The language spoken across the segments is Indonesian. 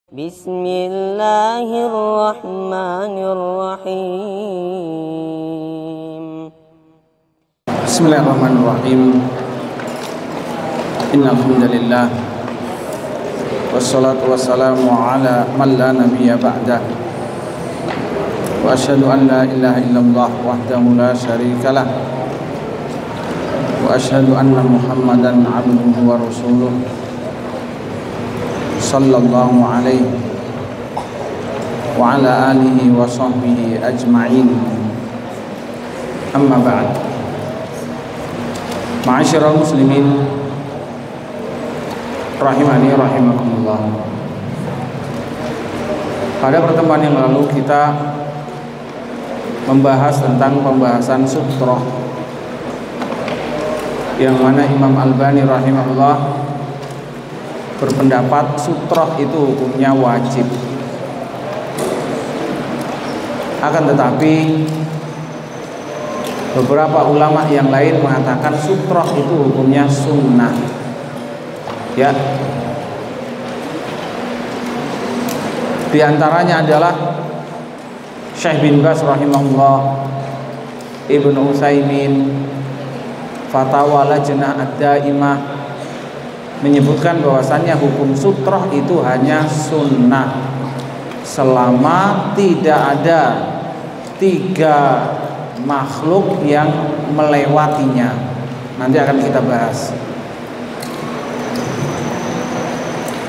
Bismillahirrahmanirrahim. Bismillahirrahmanirrahim. Innal hamdalillah wassalatu wassalamu ala man la nabiyya ba'dah. Wa asyhadu an la ilaha illallah wahdahu la syarika lah. Wa asyhadu anna Muhammadan abduhu wa rasuluh sallallahu alaihi wa ala alihi wa sahbihi ajma'in. Amma ba'd. Ma'asyiral muslimin rahimani rahimakumullah. Pada pertemuan yang lalu kita membahas tentang pembahasan sutroh, yang mana Imam Albani rahimahullah berpendapat sutroh itu hukumnya wajib. Akan tetapi beberapa ulama yang lain mengatakan sutroh itu hukumnya sunnah. Ya, di antaranya adalah Syekh bin Baz rahimahullah, Ibnu Utsaimin, Fatawa Lajnah Ad-Daimah menyebutkan bahwasannya hukum sutroh itu hanya sunnah selama tidak ada tiga makhluk yang melewatinya. Nanti akan kita bahas.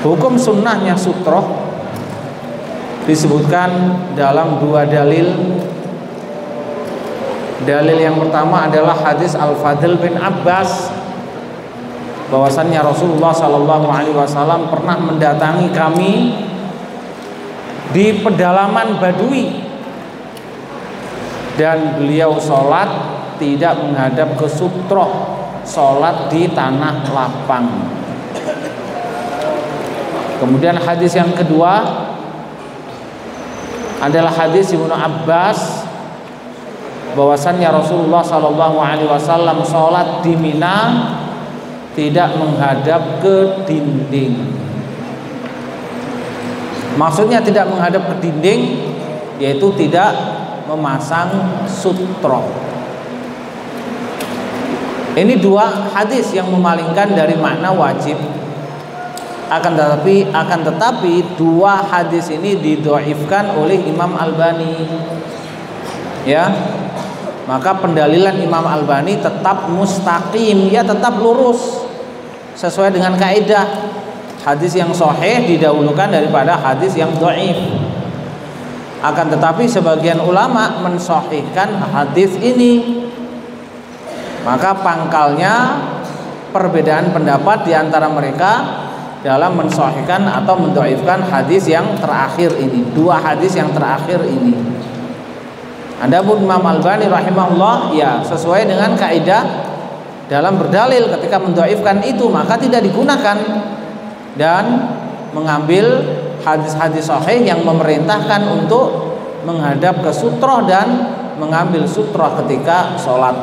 Hukum sunnahnya sutroh disebutkan dalam dua dalil. Dalil yang pertama adalah hadis Al-Fadl bin Abbas, bahwasannya Rasulullah SAW pernah mendatangi kami di pedalaman Badui dan beliau sholat tidak menghadap ke sutroh, sholat di tanah lapang. Kemudian hadis yang kedua adalah hadis Ibnu Abbas, bahwasannya Rasulullah SAW sholat di Mina tidak menghadap ke dinding. Maksudnya tidak menghadap ke dinding, yaitu tidak memasang sutroh. Ini dua hadis yang memalingkan dari makna wajib. Akan tetapi dua hadis ini didhaifkan oleh Imam Albani. Ya, maka pendalilan Imam Albani tetap mustaqim, ya tetap lurus sesuai dengan kaidah hadis yang sahih didahulukan daripada hadis yang dhaif. Akan tetapi sebagian ulama mensahihkan hadis ini. Maka pangkalnya perbedaan pendapat di antara mereka dalam mensahihkan atau mendhaifkan hadis yang terakhir ini, dua hadis yang terakhir ini. Adapun Imam Albani rahimahullah, ya sesuai dengan kaidah dalam berdalil, ketika mendhaifkan itu maka tidak digunakan dan mengambil hadis-hadis sahih yang memerintahkan untuk menghadap ke sutroh dan mengambil sutroh ketika sholat.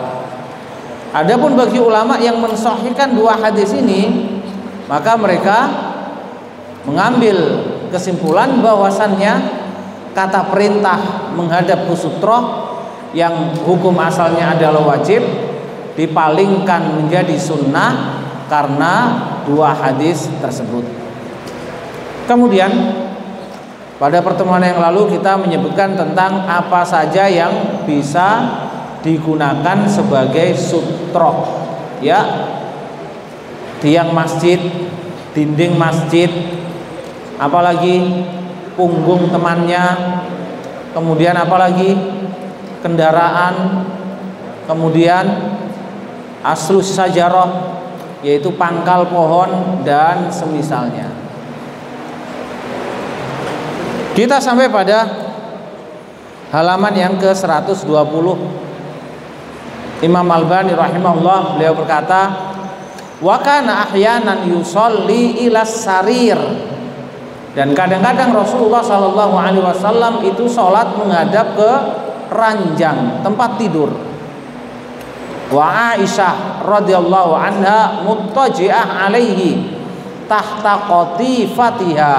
Adapun bagi ulama yang mensahihkan dua hadis ini, maka mereka mengambil kesimpulan bahwasannya kata perintah menghadap ke sutroh yang hukum asalnya adalah wajib dipalingkan menjadi sunnah karena dua hadis tersebut. Kemudian pada pertemuan yang lalu kita menyebutkan tentang apa saja yang bisa digunakan sebagai sutroh. Ya, tiang masjid, dinding masjid, apalagi punggung temannya, kemudian apalagi kendaraan, kemudian aslus sajarah, yaitu pangkal pohon dan semisalnya. Kita sampai pada halaman yang ke-120. Imam Albani rahimahullah, beliau berkata, wa kana ahyanan yusolli ila sarir, dan kadang-kadang Rasulullah SAW itu sholat menghadap ke ranjang tempat tidur. Wa Aisyah radhiyallahu anha muttaji'ah alaihi tahta qatifatiha,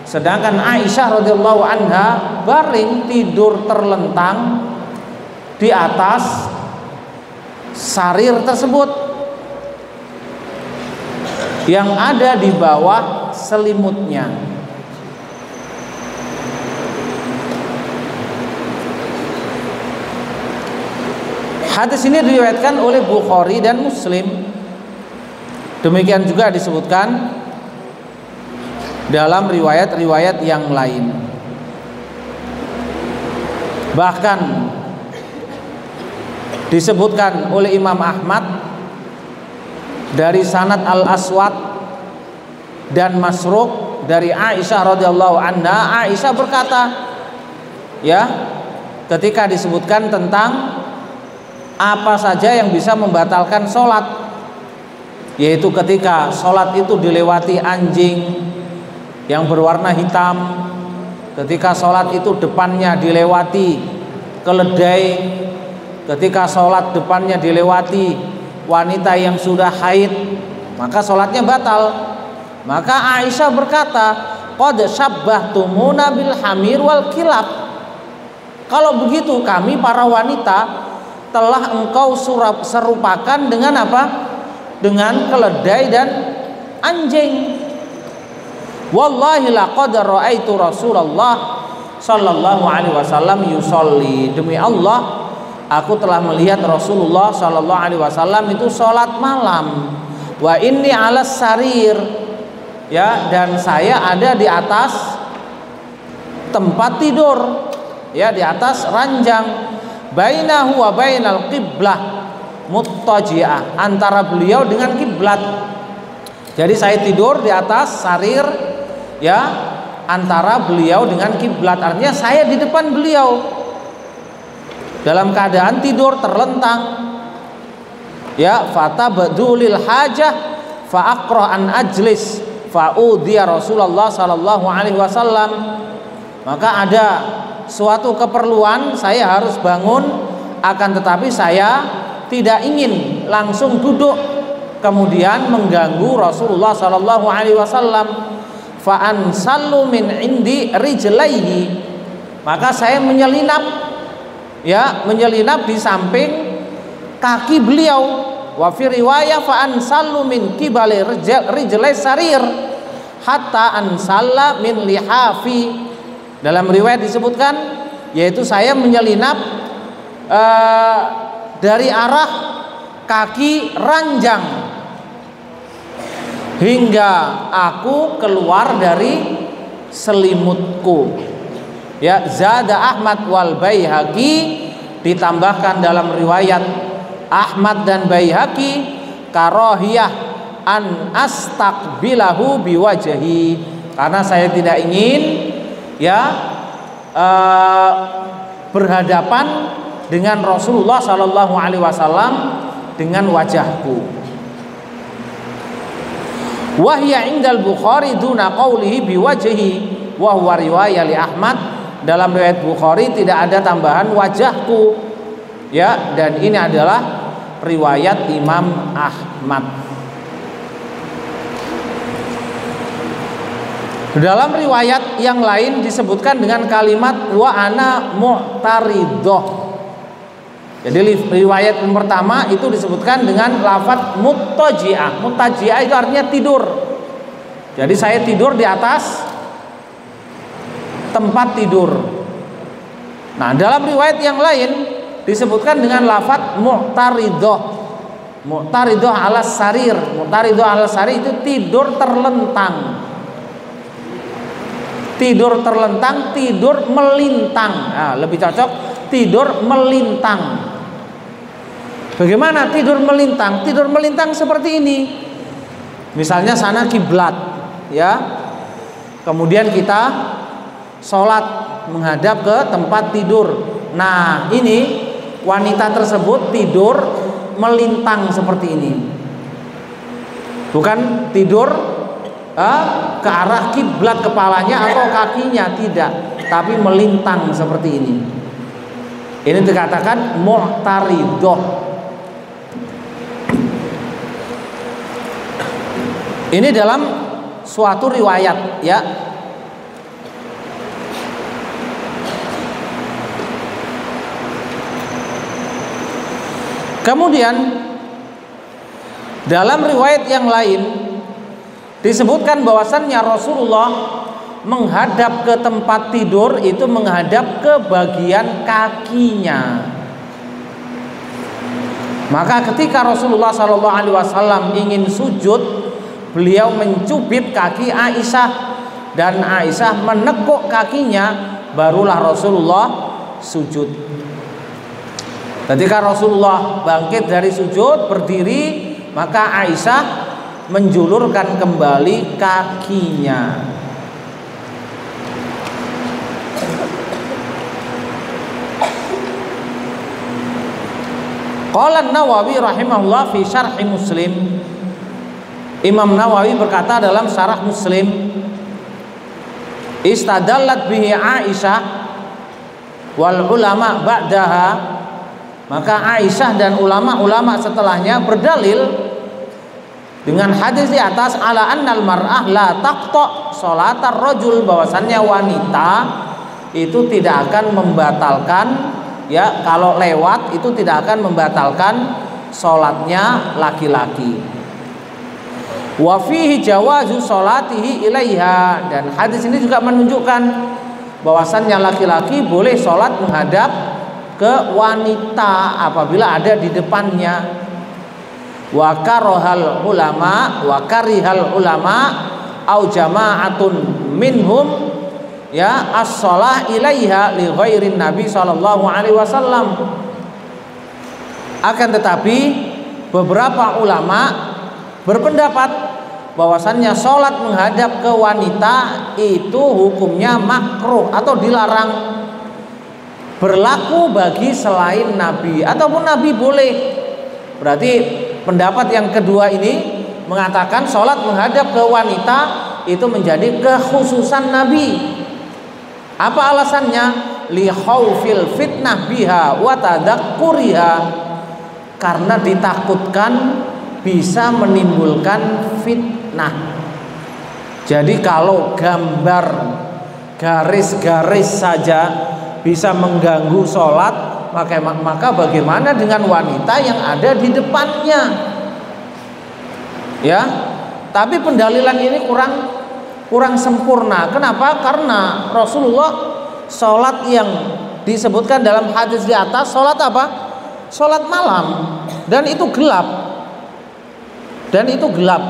Sedangkan Aisyah radhiyallahu anha baring tidur terlentang di atas sarir tersebut yang ada di bawah selimutnya. Hadis ini diriwayatkan oleh Bukhari dan Muslim. Demikian juga disebutkan dalam riwayat-riwayat yang lain. Bahkan disebutkan oleh Imam Ahmad dari sanad Al-Aswad dan Masruq dari Aisyah radhiyallahu anha. Aisyah berkata, ya, ketika disebutkan tentang apa saja yang bisa membatalkan sholat, yaitu ketika sholat itu dilewati anjing yang berwarna hitam, ketika sholat itu depannya dilewati keledai, ketika sholat depannya dilewati wanita yang sudah haid, maka sholatnya batal. Maka Aisyah berkata, qad syabbahtumuna bil hamir wal kilab. Kalau begitu kami para wanita telah engkau serupakan dengan apa? Dengan keledai dan anjing. Wallahi laqad ra'aitu Rasulullah sallallahu alaihi wasallam yusolli. Demi Allah, aku telah melihat Rasulullah sallallahu alaihi wasallam itu sholat malam. Wa inni 'alas sarir. Ya, dan saya ada di atas tempat tidur. Ya, di atas ranjang. Bainahu wa bainal qiblah muttaji'ah, antara beliau dengan kiblat. Jadi saya tidur di atas sarir, ya, antara beliau dengan kiblat. Artinya saya di depan beliau dalam keadaan tidur terlentang. Ya, fatabdu lil hajah fa aqra an ajlis fa udiya Rasulullah sallallahu alaihi wasallam. Maka ada suatu keperluan, saya harus bangun, akan tetapi saya tidak ingin langsung duduk kemudian mengganggu Rasulullah sallallahu alaihi wasallam. Fa ansallu min indi rijlaihi, maka saya menyelinap, ya, menyelinap di samping kaki beliau. Wa fi riwayah fa ansallu min qibali rijlai sarir hatta ansalla min lihafi. Dalam riwayat disebutkan, yaitu saya menyelinap dari arah kaki ranjang hingga aku keluar dari selimutku. Ya, zada Ahmad wal Baihaqi, ditambahkan dalam riwayat Ahmad dan Baihaqi, karahiyah an astaqbilahu biwajhi, karena saya tidak ingin, ya, berhadapan dengan Rasulullah Sallallahu Alaihi Wasallam dengan wajahku. Wahya indal Bukhari duna qawlihi biwajhi wa huwa riwayah li Ahmad. Dalam riwayat Bukhari tidak ada tambahan wajahku, ya, dan ini adalah riwayat Imam Ahmad. Dalam riwayat yang lain disebutkan dengan kalimat wa ana mu'taridhah. Jadi riwayat yang pertama itu disebutkan dengan lafaz muttaji'ah. Muttaji'ah itu artinya tidur. Jadi saya tidur di atas tempat tidur. Nah, dalam riwayat yang lain disebutkan dengan lafaz mu'taridhah. Mu'taridhah 'alas sarir. Mu'taridhah 'alas sarir itu tidur terlentang. Tidur terlentang, tidur melintang. Nah, lebih cocok tidur melintang. Bagaimana tidur melintang? Tidur melintang seperti ini. Misalnya sana kiblat, ya. Kemudian kita sholat menghadap ke tempat tidur. Nah, ini wanita tersebut tidur melintang seperti ini. Bukan tidur ke arah kiblat kepalanya atau kakinya, tidak, tapi melintang seperti ini. Ini dikatakan mu'taridhah. Ini dalam suatu riwayat, ya. Kemudian dalam riwayat yang lain disebutkan bahwasannya Rasulullah menghadap ke tempat tidur itu menghadap ke bagian kakinya. Maka ketika Rasulullah SAW ingin sujud, beliau mencubit kaki Aisyah dan Aisyah menekuk kakinya, barulah Rasulullah sujud. Ketika Rasulullah bangkit dari sujud, berdiri, maka Aisyah menjulurkan kembali kakinya. Qala An-Nawawi rahimahullah fi syarh Muslim. Imam Nawawi berkata dalam syarah Muslim, istadallat bihi Aisyah wal ulama ba'daha, maka Aisyah dan ulama-ulama setelahnya berdalil dengan hadis di atas ala annal mar'ah la taqta sholatar rajul, bahwasannya wanita itu tidak akan membatalkan, ya, kalau lewat itu tidak akan membatalkan sholatnya laki-laki. Wa fihi jawazu sholatihi ilaiha, dan hadis ini juga menunjukkan bahwasannya laki-laki boleh sholat menghadap ke wanita apabila ada di depannya. Wa karihal ulama au jama'atun minhum, ya, as-shalah ilaiha li ghairin nabi sallallahu alaihi wasallam. Akan tetapi beberapa ulama berpendapat bahwasannya sholat menghadap ke wanita itu hukumnya makruh atau dilarang, berlaku bagi selain nabi, ataupun nabi boleh. Berarti pendapat yang kedua ini mengatakan sholat menghadap ke wanita itu menjadi kekhususan nabi. Apa alasannya? Li khaufil fitnah biha wa tadakkuriha, karena ditakutkan bisa menimbulkan fitnah. Jadi kalau gambar garis-garis saja bisa mengganggu sholat, maka bagaimana dengan wanita yang ada di depannya? Ya, tapi pendalilan ini kurang sempurna. Kenapa? Karena Rasulullah sholat yang disebutkan dalam hadis di atas sholat apa? Sholat malam, dan itu gelap.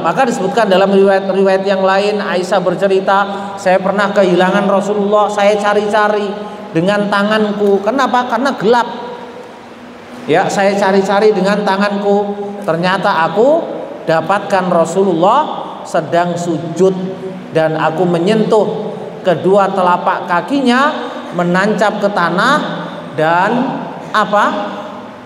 Maka disebutkan dalam riwayat yang lain, Aisyah bercerita, saya pernah kehilangan Rasulullah, saya cari-cari dengan tanganku. Kenapa? Karena gelap. Ya, saya cari-cari dengan tanganku, ternyata aku dapatkan Rasulullah sedang sujud, dan aku menyentuh kedua telapak kakinya menancap ke tanah, dan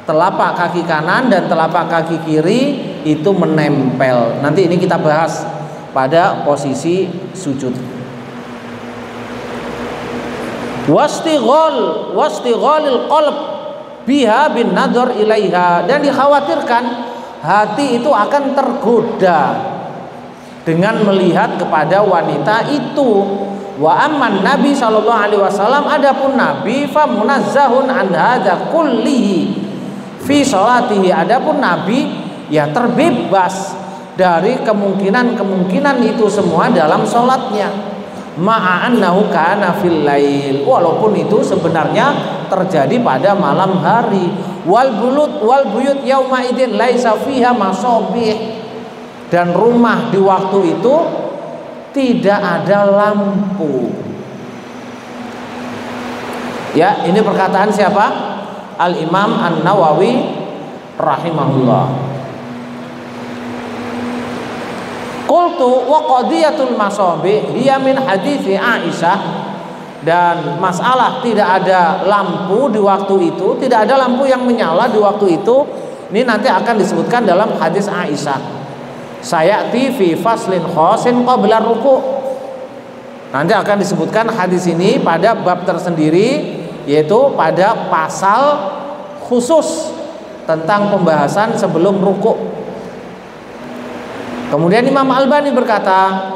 telapak kaki kanan dan telapak kaki kiri itu menempel. Nanti ini kita bahas pada posisi sujud. Wastighalil qalb biha bin nadhar ilaiha, dan dikhawatirkan hati itu akan tergoda dengan melihat kepada wanita itu. Wa amman Nabi sallallahu alaihi wasallam, adapun Nabi fa munazzahun an hadza kullihi fi sholatihi, adapun Nabi ya terbebas dari kemungkinan itu semua dalam sholatnya. Ma'annahu kana fil lail, walaupun itu sebenarnya terjadi pada malam hari. Wal buyut yauma idzin laisa fiha masabih, dan rumah di waktu itu tidak ada lampu. Ya, ini perkataan siapa? Al-Imam An-Nawawi rahimahullah. Qultu wa qadiyatul masabih hiya min hadithi Aisyah, dan masalah tidak ada lampu di waktu itu, tidak ada lampu yang menyala di waktu itu, ini nanti akan disebutkan dalam hadis Aisyah. Sayati fi faslin khosin qabla ruku'. Nanti akan disebutkan hadis ini pada bab tersendiri, yaitu pada pasal khusus tentang pembahasan sebelum ruku'. Kemudian Imam Albani berkata,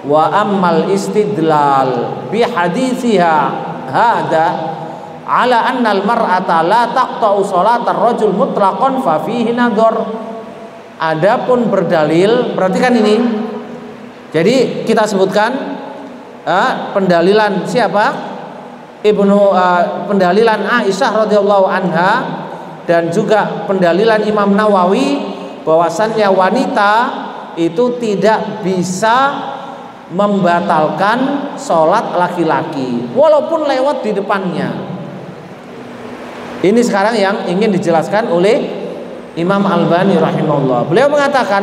wa ammal istidlal bi hadithiha hada, ala annal mar'ata la taqta'u sholatar rajul mutlaqan fa fihi nadhar. Adapun berdalil, perhatikan ini. Jadi kita sebutkan pendalilan siapa? Pendalilan Aisyah radhiyallahu anha dan juga pendalilan Imam Nawawi bahwasannya wanita itu tidak bisa membatalkan sholat laki-laki walaupun lewat di depannya. Ini sekarang yang ingin dijelaskan oleh Imam Albani rahimahullah. Beliau mengatakan,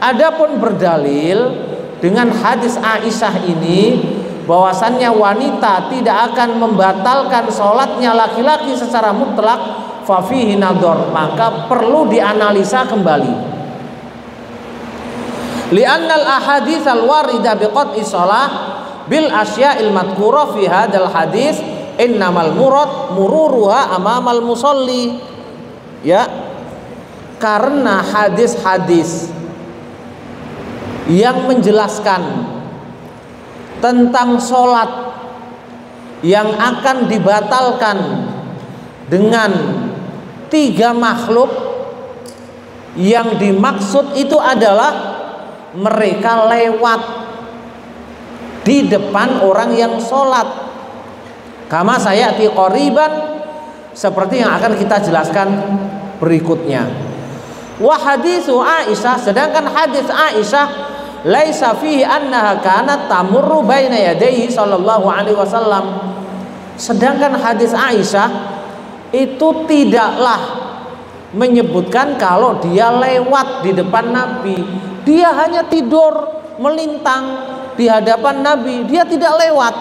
adapun berdalil dengan hadis Aisyah ini bahwasannya wanita tidak akan membatalkan sholatnya laki-laki secara mutlak, fa fihi nadhar, maka perlu dianalisa kembali. Li'annal ahadits al-warida biqat'i shalah bil asya'il madhkurah fi hadzal hadis innamal murad mururuha amamal musalli. Ya, karena hadis-hadis yang menjelaskan tentang sholat yang akan dibatalkan dengan 3 makhluk, yang dimaksud itu adalah mereka lewat di depan orang yang sholat. Kama sayati qoriban, seperti yang akan kita jelaskan berikutnya. Wa hadisu Aisyah, sedangkan hadis Aisyah laisa fihi annaha kanat tamurru baina yadayhi sallallahu alaihi wasallam. Sedangkan hadis Aisyah itu tidaklah menyebutkan kalau dia lewat di depan Nabi. Dia hanya tidur melintang di hadapan Nabi, dia tidak lewat.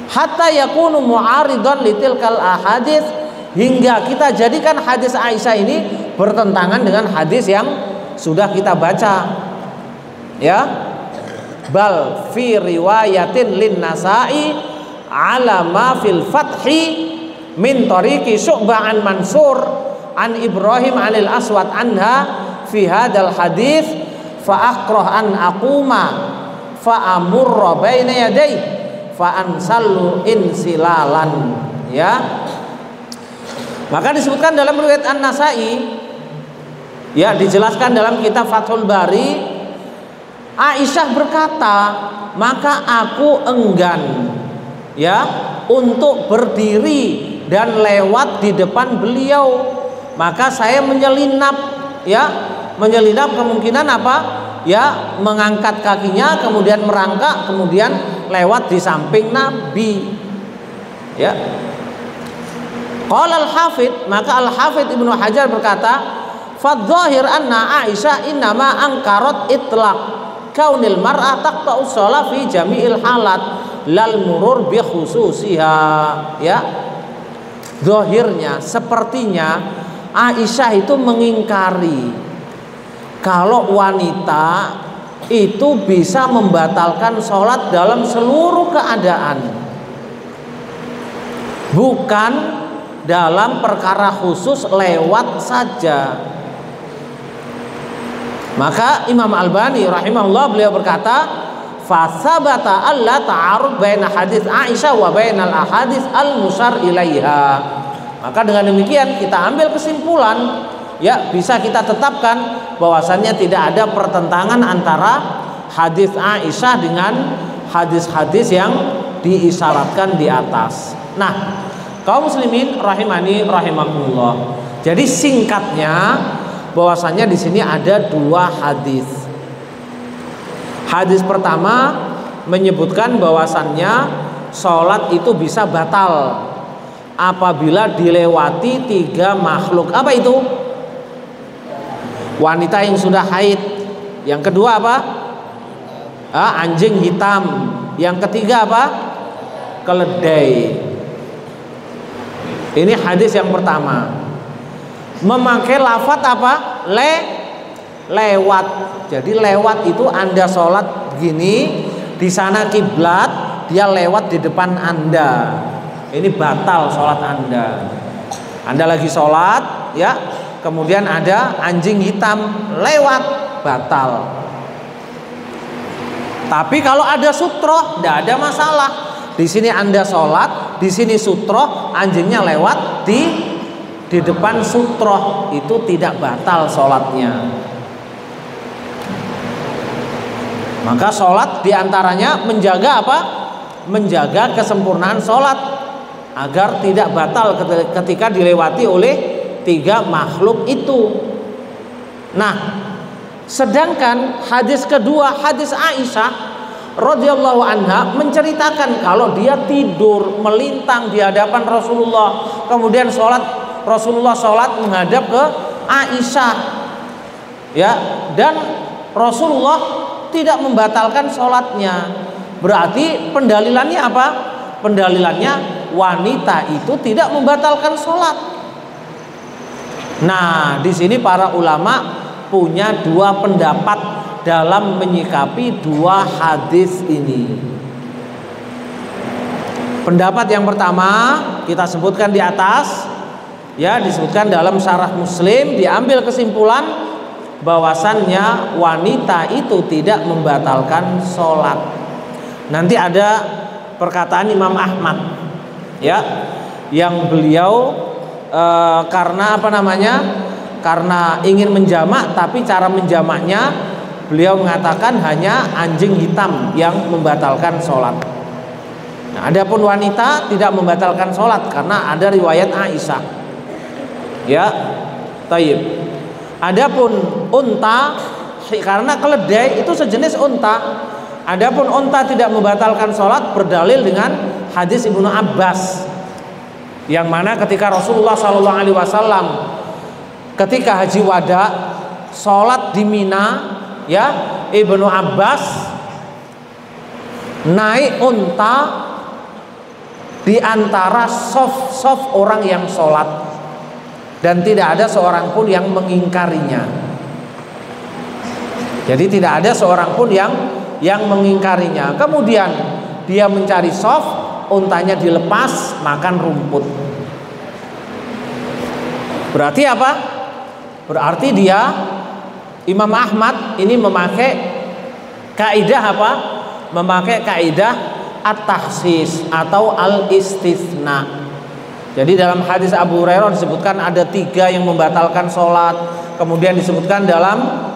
Hatta yakunu mu'aridan litilkal ahadits, hingga kita jadikan hadis Aisyah ini bertentangan dengan hadis yang sudah kita baca. Ya, bal fi riwayatin lin Nasa'i ala ma fil fathi min tariqi Syu'bah an Mansur an Ibrahim anil Aswad anha fi hadzal hadis fa akrah an aquma fa amurra baina yaday fa ansallu insilalan. Ya, maka disebutkan dalam riwayat An-Nasa'i, ya, dijelaskan dalam kitab Fathul Bari, Aisyah berkata, maka aku enggan, ya, untuk berdiri dan lewat di depan beliau, maka saya menyelinap, ya, menyelinap kemungkinan apa? Ya, mengangkat kakinya, kemudian merangkak, kemudian lewat di samping Nabi. Ya. Qala al-Hafidz, maka Al-Hafidz Ibnu Hajar berkata, fadh-dhahir anna Aisyah innama angkarat itlaq kaunil mar'ah taqta'u shalah fi jami'il halat lal murur bi khususiha. Ya. Zahirnya, sepertinya Aisyah itu mengingkari kalau wanita itu bisa membatalkan sholat dalam seluruh keadaan, bukan dalam perkara khusus lewat saja. Maka Imam Albani rahimahullah beliau berkata, fasabata alla ta'arud baina hadis Aisyah wa bainal ahadits al-musyar ilaiha. Maka dengan demikian kita ambil kesimpulan, ya, bisa kita tetapkan bahwasannya tidak ada pertentangan antara hadis Aisyah dengan hadis-hadis yang diisyaratkan di atas. Nah, kaum muslimin rahimani rahimakumullah. Jadi singkatnya bahwasannya di sini ada 2 hadis. Hadis pertama menyebutkan bahwasannya sholat itu bisa batal apabila dilewati 3 makhluk. Apa itu? Wanita yang sudah haid. Yang kedua apa? Anjing hitam. Yang ketiga apa? Keledai. Ini hadis yang pertama. Memakai lafaz apa? Lewat. Jadi lewat itu Anda sholat begini, di sana kiblat, dia lewat di depan Anda. Ini batal sholat Anda. Anda lagi sholat, ya, kemudian ada anjing hitam lewat, batal. Tapi kalau ada sutroh, tidak ada masalah. Di sini Anda sholat, di sini sutroh, anjingnya lewat di depan sutroh, itu tidak batal sholatnya. Maka sholat diantaranya menjaga apa? Menjaga kesempurnaan sholat agar tidak batal ketika dilewati oleh tiga makhluk itu. Nah, sedangkan hadis kedua, hadis Aisyah radhiyallahu anha menceritakan kalau dia tidur melintang di hadapan Rasulullah, kemudian Rasulullah sholat menghadap ke Aisyah, ya, dan Rasulullah tidak membatalkan sholatnya. Berarti pendalilannya apa? Pendalilannya wanita itu tidak membatalkan sholat. Nah, di sini para ulama punya dua pendapat dalam menyikapi dua hadis ini. Pendapat yang pertama kita sebutkan di atas, ya, disebutkan dalam Syarah Muslim, diambil kesimpulan bahwasannya wanita itu tidak membatalkan sholat. Nanti ada perkataan Imam Ahmad, ya, yang beliau karena apa namanya? Karena ingin menjamak, tapi cara menjamaknya beliau mengatakan hanya anjing hitam yang membatalkan sholat. Nah, adapun wanita tidak membatalkan sholat karena ada riwayat Aisyah. Ya, taib. Adapun unta, karena keledai itu sejenis unta. Adapun unta tidak membatalkan sholat berdalil dengan hadis Ibnu Abbas, yang mana ketika Rasulullah SAW ketika haji wada sholat di Mina, ya, Ibnu Abbas naik unta di antara sof orang yang sholat, dan tidak ada seorang pun yang mengingkarinya. Jadi tidak ada seorang pun yang mengingkarinya. Kemudian dia mencari sof, untanya dilepas makan rumput. Berarti apa? Berarti dia, Imam Ahmad ini memakai kaidah apa? Memakai kaidah at-takhsis atau al-istitsna. Jadi dalam hadis Abu Hurairah disebutkan ada tiga yang membatalkan sholat. Kemudian disebutkan dalam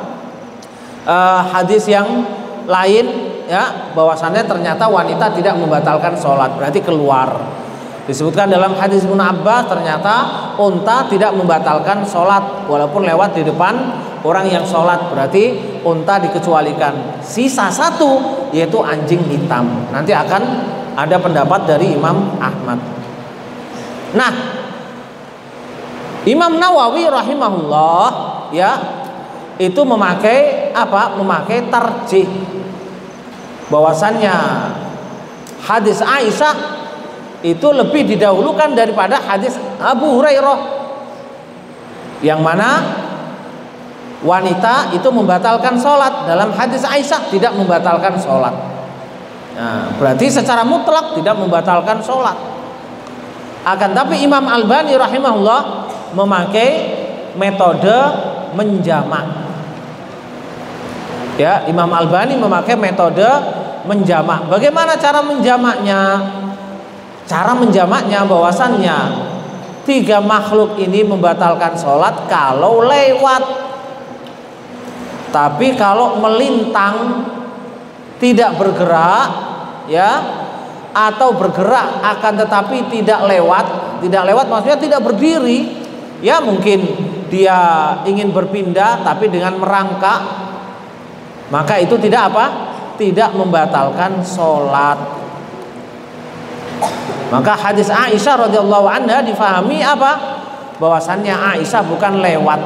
hadis yang lain, ya, bahwasannya ternyata wanita tidak membatalkan sholat, berarti keluar. Disebutkan dalam hadis Ibnu Abbas ternyata unta tidak membatalkan sholat walaupun lewat di depan orang yang sholat, berarti unta dikecualikan. Sisa satu yaitu anjing hitam. Nanti akan ada pendapat dari Imam Ahmad. Nah, Imam Nawawi rahimahullah, ya, itu memakai apa? Memakai tarjih, bahwasannya hadis Aisyah itu lebih didahulukan daripada hadis Abu Hurairah, yang mana wanita itu membatalkan sholat. Dalam hadis Aisyah tidak membatalkan sholat. Nah, berarti secara mutlak tidak membatalkan sholat. Akan tapi Imam Albani rahimahullah memakai metode menjamak. Ya, Imam Albani memakai metode menjamak. Bagaimana cara menjamaknya? Cara menjamaknya bahwasannya tiga makhluk ini membatalkan sholat kalau lewat. Tapi kalau melintang tidak bergerak, ya, atau bergerak akan tetapi tidak lewat maksudnya tidak berdiri, ya, mungkin dia ingin berpindah tapi dengan merangkak, maka itu tidak apa? Tidak membatalkan sholat. Maka hadis Aisyah radhiyallahu anha difahami apa? Bahwasannya Aisyah bukan lewat,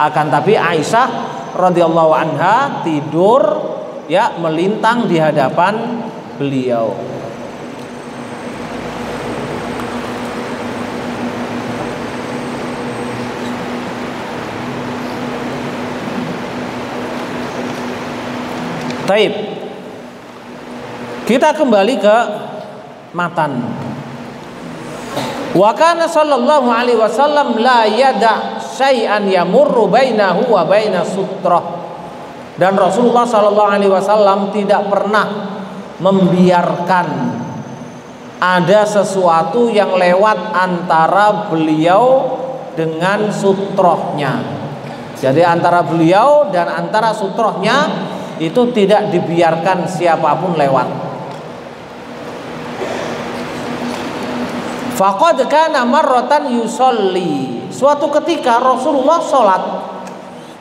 akan tapi Aisyah radhiyallahu anha tidur, ya, melintang di hadapan beliau. Taib. Kita kembali ke matan. Wa kana sallallahu alaihi wasallam la yada syai'an yamurru bainahu wa baina sutrah. Dan Rasulullah sallallahu alaihi wasallam tidak pernah membiarkan ada sesuatu yang lewat antara beliau dengan sutrohnya. Jadi antara beliau dan antara sutrohnya itu tidak dibiarkan siapapun lewat. Faqad kana marratan yusolli. Suatu ketika Rasulullah sholat,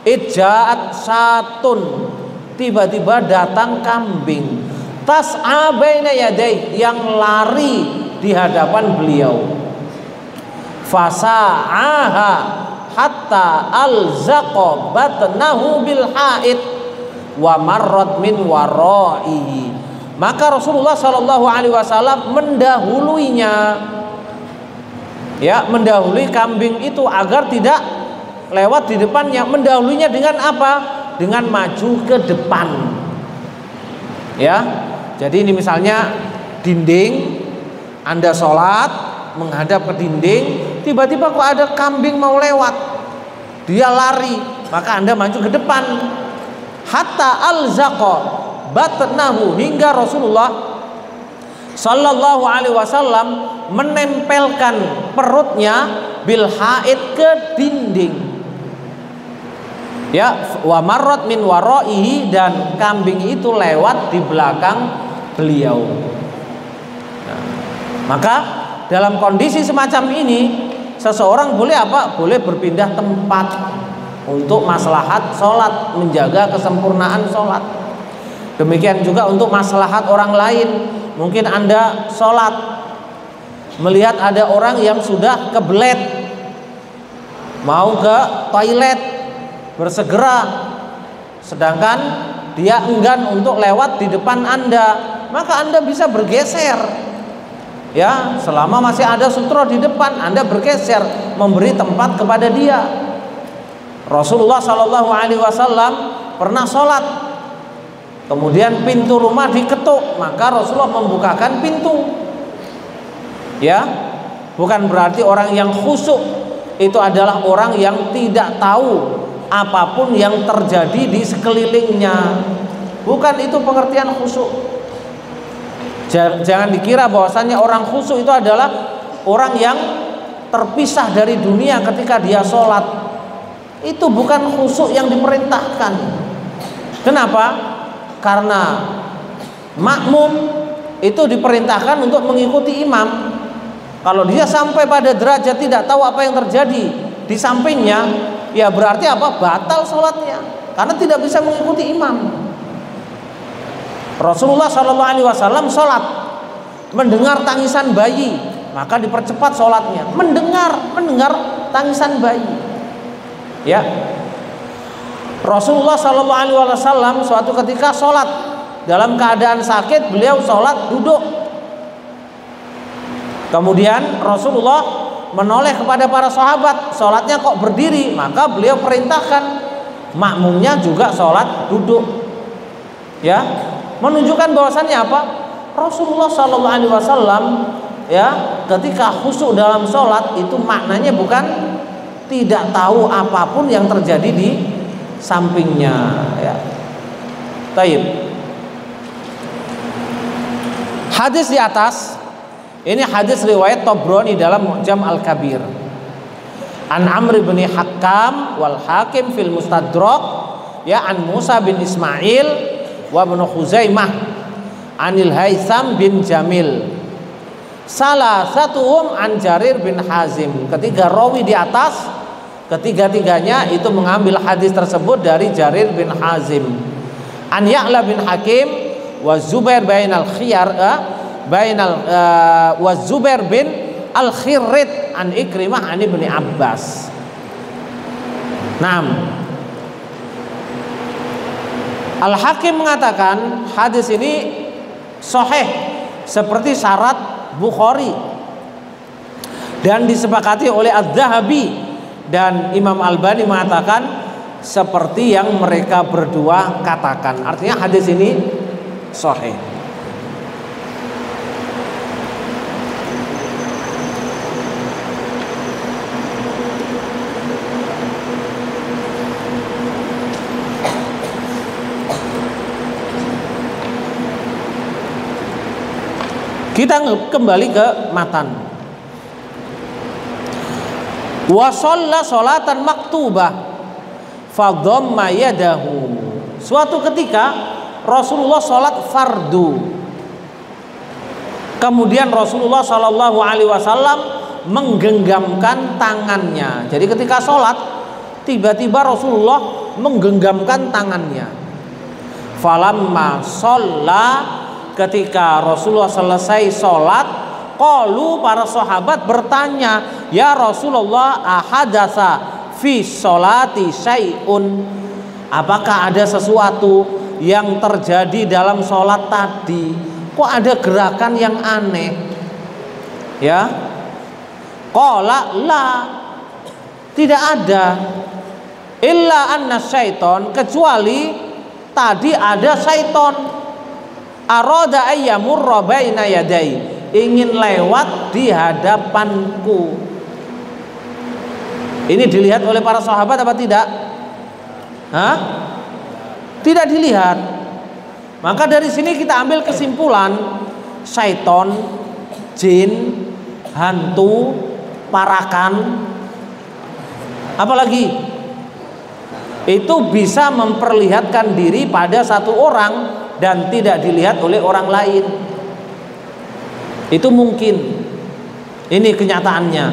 ija'at satun, tiba-tiba datang kambing, tas'a baina yadayhi, yang lari di hadapan beliau. Fasa'aha hatta alzaqa batnahu bil haid wa marrat min waraihi. Maka Rasulullah Shallallahu alaihi wasallam mendahuluinya, ya, mendahului kambing itu agar tidak lewat di depannya. Mendahulunya dengan apa? Dengan maju ke depan. Ya. Jadi ini misalnya dinding, Anda sholat menghadap ke dinding, tiba-tiba kok ada kambing mau lewat, dia lari, maka Anda maju ke depan. Hatta alzaqa batnahu, hingga Rasulullah Sallallahu alaihi wasallam menempelkan perutnya bil haid ke dinding. Ya, wa marrat min waraihi, dan kambing itu lewat di belakang beliau. Nah, maka dalam kondisi semacam ini seseorang boleh apa? Boleh berpindah tempat untuk maslahat sholat, menjaga kesempurnaan sholat. Demikian juga untuk maslahat orang lain. Mungkin Anda sholat melihat ada orang yang sudah kebelet, mau ke toilet, bersegera, sedangkan dia enggan untuk lewat di depan Anda, maka Anda bisa bergeser. Ya, selama masih ada sutro di depan, Anda bergeser, memberi tempat kepada dia. Rasulullah Shallallahu alaihi wasallam pernah sholat, kemudian pintu rumah diketuk, maka Rasulullah membukakan pintu. Ya, bukan berarti orang yang khusyuk itu adalah orang yang tidak tahu apapun yang terjadi di sekelilingnya. Bukan itu pengertian khusyuk. Jangan dikira bahwasannya orang khusyuk itu adalah orang yang terpisah dari dunia ketika dia sholat. Itu bukan khusyuk yang diperintahkan. Kenapa? Karena makmum itu diperintahkan untuk mengikuti imam. Kalau dia sampai pada derajat tidak tahu apa yang terjadi di sampingnya, ya berarti apa? Batal sholatnya, karena tidak bisa mengikuti imam. Rasulullah Shallallahu alaihi wasallam sholat, mendengar tangisan bayi, maka dipercepat sholatnya. Mendengar tangisan bayi. Ya, Rasulullah Shallallahu alaihi wasallam suatu ketika sholat dalam keadaan sakit, beliau sholat duduk. Kemudian Rasulullah menoleh kepada para sahabat, sholatnya kok berdiri, maka beliau perintahkan makmumnya juga sholat duduk. Ya, menunjukkan bahwasannya apa? Rasulullah Shallallahu alaihi wasallam, ya, ketika khusyuk dalam sholat itu maknanya bukan tidak tahu apapun yang terjadi di sampingnya. Ya. Taib. Hadis di atas ini hadis riwayat Tabrani dalam Mu'jam Al-Kabir. An Amr bin Hakam wal Hakim fil Mustadrak, ya, an Musa bin Ismail wa bin Khuzaimah anil Haitsam bin Jamil. Salah satuhum an Jarir bin Hazim. Ketiga rawi di atas, ketiga-tiganya itu mengambil hadis tersebut dari Jarir bin Hazim. An Ya'la bin Hakim wa Zubair bainal khiyar wa Zubair bin Al-Khirrit an Ikrimah an Ibni Abbas. Naam. Al-Hakim mengatakan hadis ini sahih seperti syarat Bukhari dan disepakati oleh Az-Zahabi, dan Imam Albani mengatakan seperti yang mereka berdua katakan. Artinya hadis ini sahih. Kita kembali ke matan. Wa shalla sholatan maktubah fa dhamma yadahu. Suatu ketika Rasulullah sholat fardu. Kemudian Rasulullah Shallallahu Alaihi Wasallam menggenggamkan tangannya. Jadi ketika sholat, tiba-tiba Rasulullah menggenggamkan tangannya. Falamma sholla, ketika Rasulullah selesai sholat, qalu, para sahabat bertanya, ya Rasulullah, ahadatsa fi sholati syai'un, apakah ada sesuatu yang terjadi dalam sholat tadi? Kok ada gerakan yang aneh? Ya, qala la, tidak ada. Illa anna syaiton, kecuali tadi ada syaiton. Arada ayyamurra baina yadai, ingin lewat di hadapanku. Ini dilihat oleh para sahabat apa tidak? Hah? Tidak dilihat. Maka dari sini kita ambil kesimpulan, syaiton, jin, hantu, parakan, apalagi itu bisa memperlihatkan diri pada satu orang dan tidak dilihat oleh orang lain. Itu mungkin. Ini kenyataannya.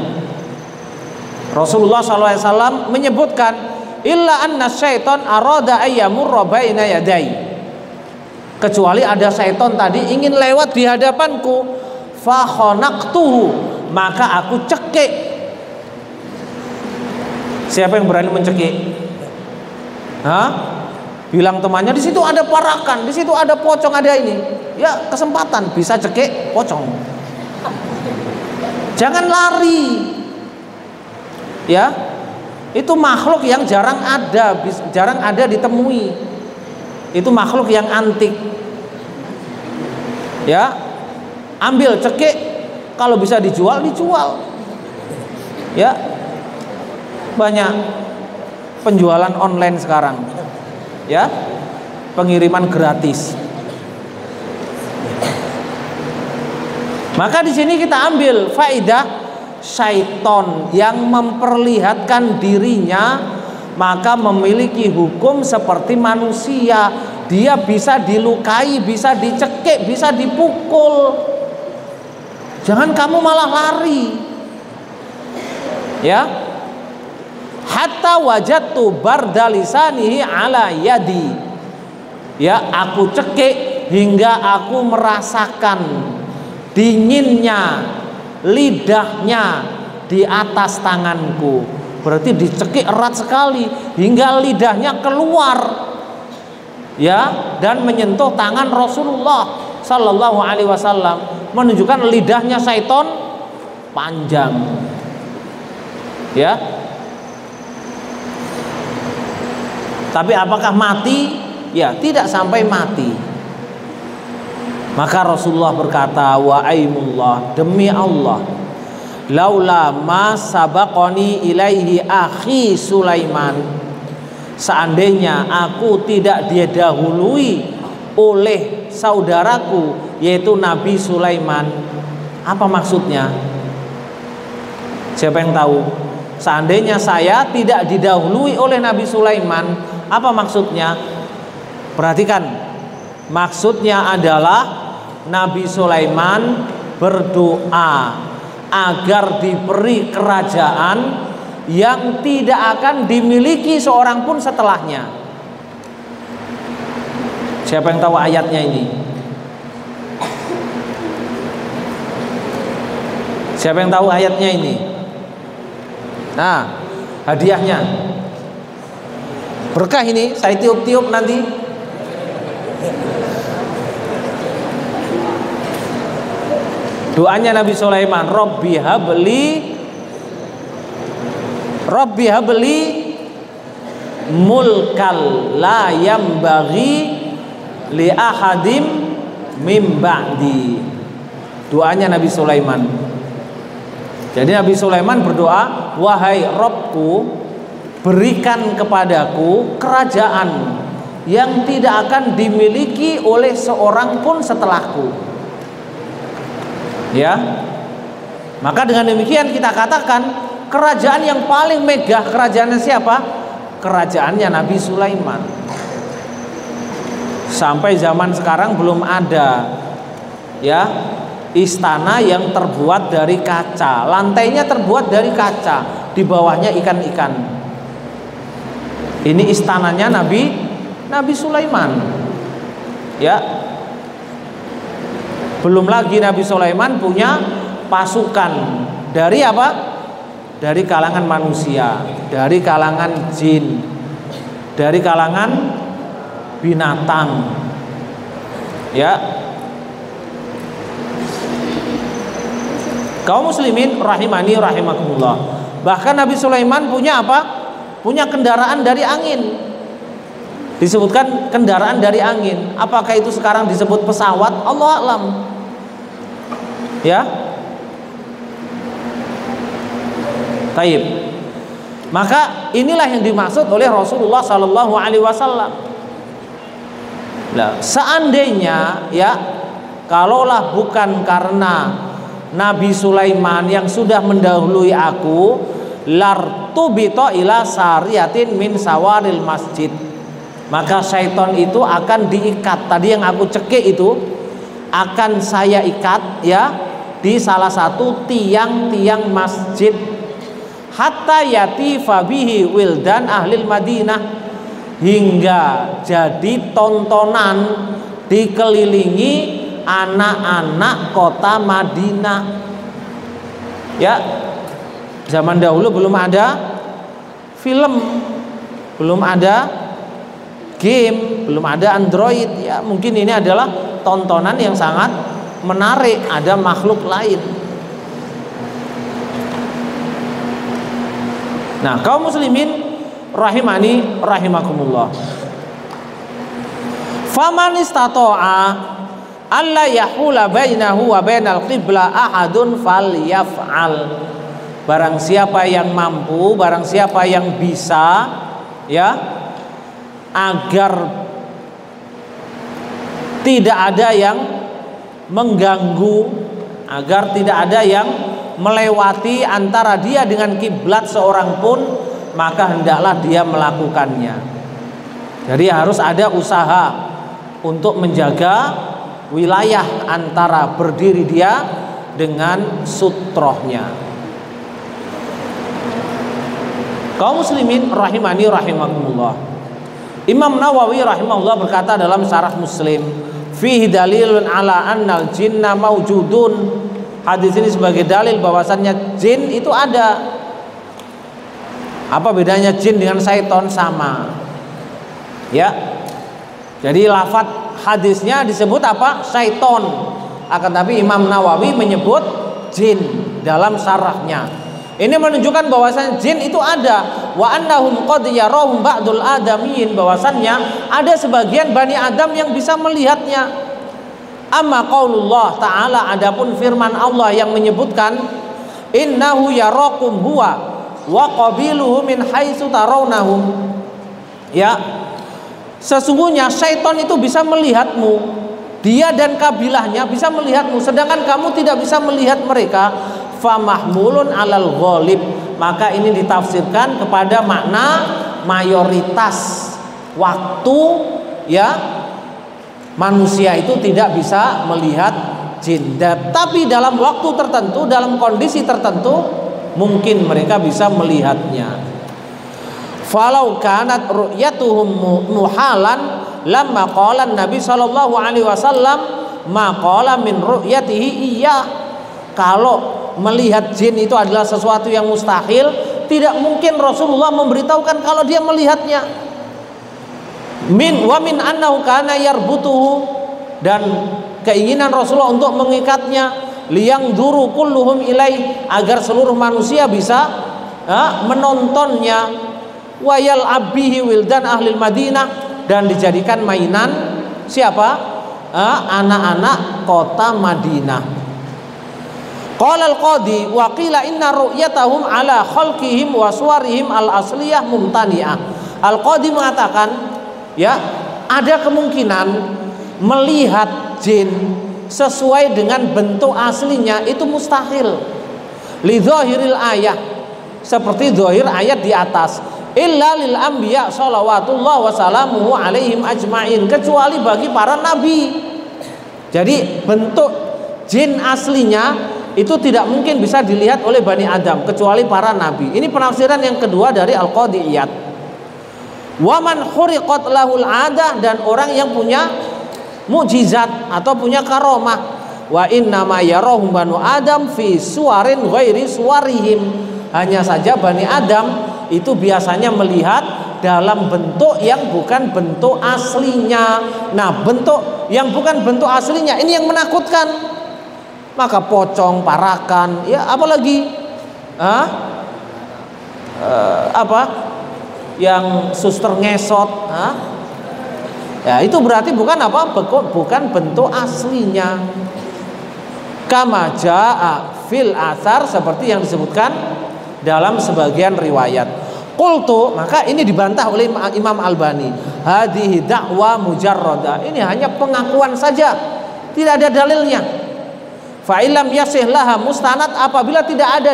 Rasulullah SAW menyebutkan, illa anna syaiton arada ayyamurra baina yadai, kecuali ada syaiton tadi ingin lewat di hadapanku, fa khonaqtuhu, maka aku cekik. Siapa yang berani mencekik? Hah? Bilang temannya, di situ ada parakan, di situ ada pocong, ada ini. Ya, kesempatan bisa cekik pocong. Jangan lari. Ya. Itu makhluk yang jarang ada ditemui. Itu makhluk yang antik. Ya, ambil cekik, kalau bisa dijual. Ya, banyak penjualan online sekarang. Ya, pengiriman gratis. Maka di sini kita ambil faidah, syaiton yang memperlihatkan dirinya maka memiliki hukum seperti manusia. Dia bisa dilukai, bisa dicekik, bisa dipukul. Jangan kamu malah lari. Ya. Hatta wajadtu bardalisanihi ala yadi. Ya, aku cekik hingga aku merasakan dinginnya lidahnya di atas tanganku. Berarti dicekik erat sekali hingga lidahnya keluar, ya, dan menyentuh tangan Rasulullah Sallallahu Alaihi Wasallam, menunjukkan lidahnya syaiton panjang, ya. Tapi apakah mati? Ya, tidak sampai mati. Maka Rasulullah berkata, wa aimullah, demi Allah, laula ma sabaqani ilaihi akhi Sulaiman, seandainya aku tidak didahului oleh saudaraku yaitu Nabi Sulaiman. Apa maksudnya? Siapa yang tahu? Seandainya saya tidak didahului oleh Nabi Sulaiman, apa maksudnya? Perhatikan, maksudnya adalah Nabi Sulaiman berdoa agar diberi kerajaan yang tidak akan dimiliki seorang pun setelahnya. Siapa yang tahu ayatnya ini? Siapa yang tahu ayatnya ini? Nah, hadiahnya berkah ini, saya tiup-tiup nanti. Doanya Nabi Sulaiman, Rabbi habli mulkal la yambaghi li ahadim mim ba'di. Doanya Nabi Sulaiman. Jadi Nabi Sulaiman berdoa, wahai Rabbku, berikan kepadaku kerajaan yang tidak akan dimiliki oleh seorang pun setelahku. Ya. Maka dengan demikian kita katakan kerajaan yang paling megah kerajaannya siapa? Kerajaannya Nabi Sulaiman. Sampai zaman sekarang belum ada ya istana yang terbuat dari kaca. Lantainya terbuat dari kaca, di bawahnya ikan-ikan. Ini istananya Nabi Sulaiman. Ya. Belum lagi Nabi Sulaiman punya pasukan dari apa? Dari kalangan manusia, dari kalangan jin, dari kalangan binatang. Ya. Kaum muslimin rahimani rahimakumullah. Bahkan Nabi Sulaiman punya apa? Punya kendaraan dari angin. Disebutkan kendaraan dari angin. Apakah itu sekarang disebut pesawat? Allah a'lam. Ya. Taib. Maka inilah yang dimaksud oleh Rasulullah Sallallahu Alaihi Wasallam. Nah, seandainya ya, kalaulah bukan karena Nabi Sulaiman yang sudah mendahului aku, lartubito ila sariyatin min sawaril masjid, maka syaitan itu akan diikat. Tadi yang aku cekik itu akan saya ikat ya di salah satu tiang-tiang masjid. Hatta yati fabihi wildan ahlil Madinah, hingga jadi tontonan dikelilingi anak-anak kota Madinah. Ya, zaman dahulu belum ada film, belum ada game, belum ada Android. Ya, mungkin ini adalah tontonan yang sangat menarik. Ada makhluk lain. Nah, kaum muslimin rahimani rahimakumullah. Faman istata'a alla yahula bainahu wa bainal qibla ahadun falyaf'al. Barang siapa yang mampu, barang siapa yang bisa ya, agar tidak ada yang mengganggu, agar tidak ada yang melewati antara dia dengan kiblat seorang pun, maka hendaklah dia melakukannya. Jadi harus ada usaha untuk menjaga wilayah antara berdiri dia dengan sutrohnya. Kaum muslimin rahimani rahimakumullah. Imam Nawawi rahimahullah berkata dalam Syarah Muslim, fihi dalilun ala annal jinna maujudun. Hadis ini sebagai dalil bahwasannya jin itu ada. Apa bedanya jin dengan syaitan? Sama. Ya. Jadi lafaz hadisnya disebut apa? Syaitan. Akan tapi Imam Nawawi menyebut jin dalam syarahnya. Ini menunjukkan bahwasannya jin itu ada. Wa annahum qad yarahum ba'dul adamiyyin, bahwasannya ada sebagian Bani Adam yang bisa melihatnya. Amma qaulullah ta'ala, adapun firman Allah yang menyebutkan innahu yarakum huwa wa qabiluhu min haitsu tarawnahum. Ya, sesungguhnya syaitan itu bisa melihatmu, dia dan kabilahnya bisa melihatmu, sedangkan kamu tidak bisa melihat mereka. Famahmulun alal ghalib, maka ini ditafsirkan kepada makna mayoritas waktu ya, manusia itu tidak bisa melihat jin. Tapi dalam waktu tertentu, dalam kondisi tertentu, mungkin mereka bisa melihatnya. Falau kanat ru'yatuhum muhalan lamma qala Nabi sallallahu alaihi wasallam ma qala min ru'yatihi iya. Kalau melihat jin itu adalah sesuatu yang mustahil, tidak mungkin Rasulullah memberitahukan kalau dia melihatnya. Min annahu kana yarbutuhu, dan keinginan Rasulullah untuk mengikatnya, liyang duru kulluhum ilai, agar seluruh manusia bisa menontonnya, wayal abihi wildan ahlil Madinah, dan dijadikan mainan siapa? Anak-anak kota Madinah. Qala al-qadi wa qila inna ru'yatahum ala khalqihim wa suwarihim al-asliyah mumtani'ah. Al-qadi mengatakan, ya, ada kemungkinan melihat jin sesuai dengan bentuk aslinya itu mustahil. Li dzahiril ayah, seperti zahir ayat di atas, illa lil anbiya shalawatullah wa salamuhu alaihim ajmain, kecuali bagi para nabi. Jadi bentuk jin aslinya itu tidak mungkin bisa dilihat oleh Bani Adam kecuali para nabi. Ini penafsiran yang kedua dari Al-Qadhi Iyad. Waman khuriqat lahul adah, dan orang yang punya mukjizat atau punya karomah. Wa innama yarahum banu Adam fi suwarin ghairi suwarihim, hanya saja Bani Adam itu biasanya melihat dalam bentuk yang bukan bentuk aslinya. Nah, bentuk yang bukan bentuk aslinya ini yang menakutkan. Maka pocong, parakan, ya apalagi yang suster ngesot, ya itu berarti bukan apa? Bukan bentuk aslinya. Kama jaa fil athar, seperti yang disebutkan dalam sebagian riwayat. Qultu, maka ini dibantah oleh Imam Albani. Hadhihi da'wa mujarradah, ini hanya pengakuan saja, tidak ada dalilnya. Fa illam yasih laha mustanad, apabila tidak ada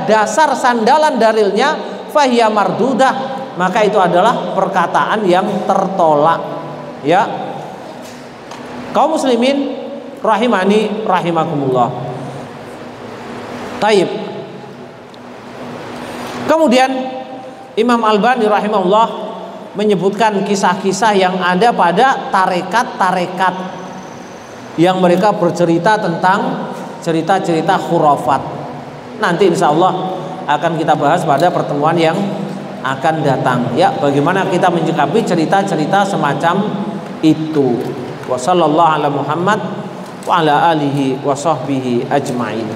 dasar sandalan dalilnya, fahiya mardudah, maka itu adalah perkataan yang tertolak. Ya, kaum muslimin rahimani rahimakumullah. Taib. Kemudian Imam Albani rahimahullah menyebutkan kisah-kisah yang ada pada tarekat-tarekat yang mereka bercerita tentang cerita-cerita khurafat. Nanti insya Allah akan kita bahas pada pertemuan yang akan datang. Ya, bagaimana kita menyikapi cerita-cerita semacam itu. Wa sallallahu ala Muhammad wa ala alihi wa sahbihi ajma'in.